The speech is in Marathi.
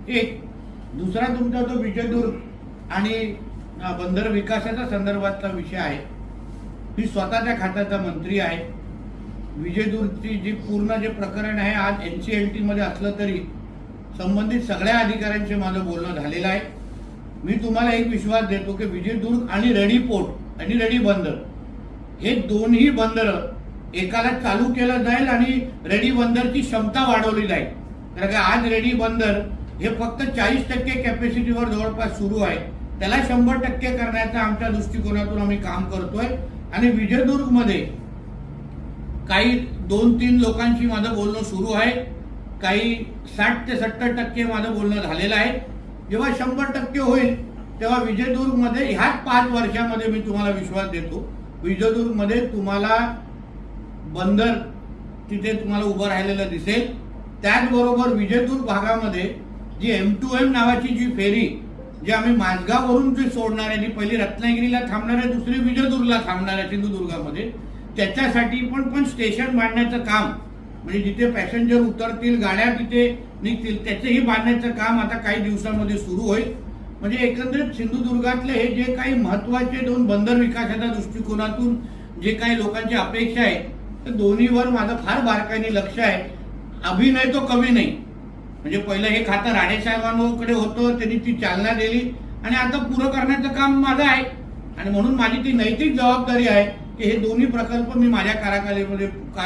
एक दुसरा तुमचा तो विजयदुर्ग आणि बंदर विकासाच्या संदर्भातला विषय आहे। मी स्वतःच्या खात्याचा मंत्री आहे। विजयदुर्गची जी पूर्ण जे प्रकरण आहे आज NCLT मध्ये असलं तरी संबंधित सगळ्या अधिकाऱ्यांशी माझं बोलणं झालेलं आहे। मी तुम्हाला एक विश्वास देतो की विजयदुर्ग आणि रेडी पोर्ट आणि रेडी बंदर हे दोन्ही बंदर एकाला चालू केलं जाईल आणि रेडी बंदरची क्षमता वाढवली जाईल। कारण का आज रेडी बंदर हे फक्त 40% कॅपॅसिटीवर जवळपास सुरू आहे, त्याला 100% करण्याचा आमच्या दृष्टिकोनातून आम्ही काम करतोय। आणि विजयदुर्ग मध्ये काही 2-3 लोकांशी माझं बोलणं सुरू आहे, काही 60 ते 70% माझं बोलणं झालेलं आहे। जेव्हा 100% होईल तेव्हा विजयदुर्ग मध्ये ह्याच 5 वर्षामध्ये मी तुम्हाला विश्वास देतो विजयदुर्ग मध्ये तुम्हाला बंदर तिथे तुम्हाला उभं राहिलेलं दिसेल। त्याचबरोबर विजयदुर्ग भागामध्ये जी M2M नावाची जी फेरी जी आम्ही माझगाववरून जी सोडणार आहे, जी पहिली रत्नागिरीला थांबणार आहे, दुसरी विजयदुर्गला थांबणार आहे सिंधुदुर्गामध्ये, त्याच्यासाठी पण स्टेशन बांधण्याचं काम म्हणजे जिथे पॅसेंजर उतरतील गाड्या तिथे निघतील त्याचंही बांधण्याचं काम आता काही दिवसांमध्ये सुरू होईल। म्हणजे एकंदरीत सिंधुदुर्गातले हे जे काही महत्वाचे 2 बंदर विकासाच्या दृष्टिकोनातून जे काही लोकांची अपेक्षा आहे तर दोन्हीवर माझं फार बारकाईने लक्ष आहे। अभिनय तो कमी नाही, म्हणजे पहिलं हे खातं राणेसाहेबांकडे होतं, त्यांनी ती चालना दिली आणि आता पुरं करण्याचं काम माझं आहे। आणि म्हणून माझी ती नैतिक जबाबदारी आहे की हे दोन्ही प्रकल्प मी माझ्या कारकालीमध्ये